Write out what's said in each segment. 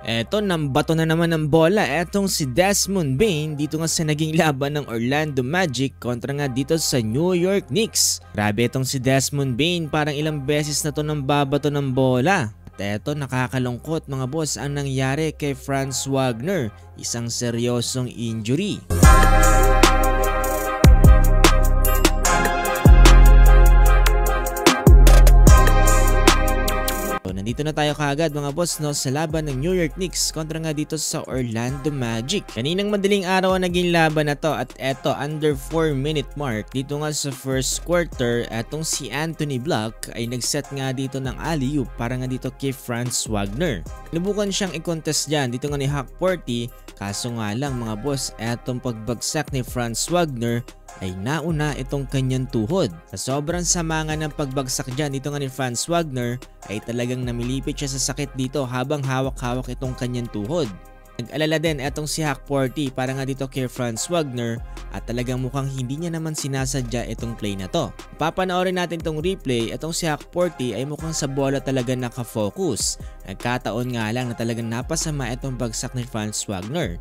Eto, nambato na naman ng bola etong si Desmond Bane dito nga sa naging laban ng Orlando Magic kontra nga dito sa New York Knicks. Grabe etong si Desmond Bane, parang ilang beses na to nang babato ng bola. At eto, nakakalungkot mga boss ang nangyari kay Franz Wagner, isang seryosong injury. Nandito na tayo kaagad mga boss sa laban ng New York Knicks kontra nga dito sa Orlando Magic. Kaninang madaling araw ang naging laban na to at eto, under 4-minute mark dito nga sa first quarter, etong si Anthony Black ay nagset nga dito ng alley-oop para nga dito kay Franz Wagner. Lubukan siyang i-contest dyan dito nga ni Hawk Porty, kaso nga lang mga boss, etong pagbagsak ni Franz Wagner ay nauna itong kanyang tuhod. Sa sobrang sama nga ng pagbagsak dyan dito nga ni Franz Wagner ay talagang namilipit siya sa sakit dito habang hawak-hawak itong kanyang tuhod. Nag-alala din etong si Hawk Porty para nga dito kay Franz Wagner at talagang mukhang hindi niya naman sinasadya itong play na to. Papanoorin natin itong replay, etong si Hawk Porty ay mukhang sa bola talaga nakafocus. Nagkataon nga lang na talagang napasama itong bagsak ni Franz Wagner.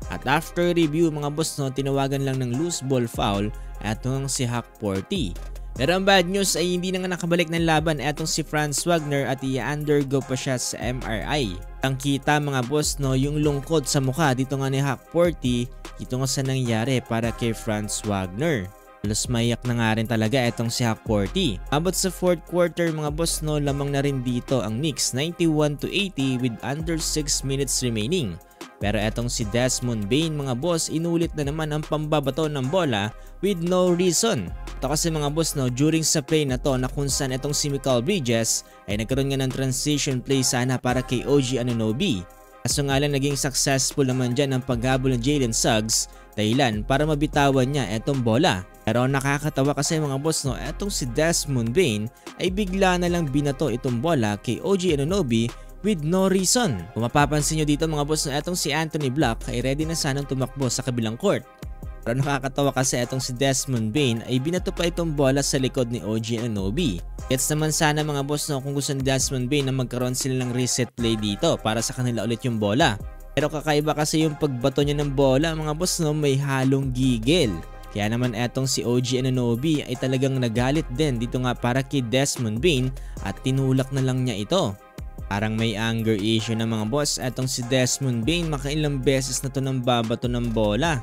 At after review mga boss tinawagan lang ng loose ball foul etong si Hawk Porty. Pero ang bad news ay hindi na nga nakabalik ng laban etong si Franz Wagner at i-undergo pa siya sa MRI. Ang kita mga boss yung lungkot sa mukha dito nga ni Hawk Porty dito nga sa nangyari para kay Franz Wagner. Halos maiyak na nga rin talaga etong si Hawk Porty. Abot sa fourth quarter mga boss lamang na rin dito ang Knicks 91-80 with under 6 minutes remaining. Pero etong si Desmond Bane mga boss, inulit na naman ang pambabato ng bola with no reason. Ito kasi mga boss during sa play na to na kung saan etong si Mikal Bridges ay nagkaroon nga ng transition play sana para kay OG Anunoby. Kaso nga lang naging successful naman dyan ang paghabol ng Jalen Suggs, dahilan para mabitawan niya etong bola. Pero nakakatawa kasi mga boss etong si Desmond Bane ay bigla na lang binato itong bola kay OG Anunoby with no reason. Kung mapapansin nyo dito mga boss etong si Anthony Black ay ready na sanang tumakbo sa kabilang court. Pero nakakatawa kasi etong si Desmond Bane ay binato pa itong bola sa likod ni OG Anunoby. Gets naman sana mga boss kung gusto ni Desmond Bane na magkaroon sila ng reset play dito para sa kanila ulit yung bola. Pero kakaiba kasi yung pagbato niya ng bola mga boss may halong gigil. Kaya naman etong si OG Anunoby ay talagang nagalit din dito nga para kay Desmond Bane at tinulak na lang niya ito. Parang may anger issue na mga boss etong si Desmond Bane, makailang beses na to nang babato ng bola.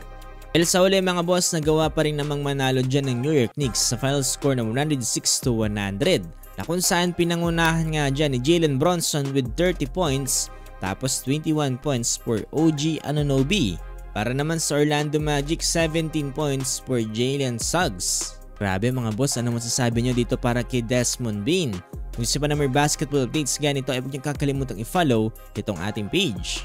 Dahil sa uli mga boss, nagawa pa rin namang manalo dyan ng New York Knicks sa final score na 106-100 na kung saan pinangunahan nga dyan ni Jalen Brunson with 30 points tapos 21 points for OG Anunoby. Para naman sa Orlando Magic, 17 points for Jalen Suggs. Grabe mga boss, ano masasabi nyo dito para kay Desmond Bane? Kung gusto pa na may basketball updates ganito ay huwag niyong kakalimutang i-follow itong ating page.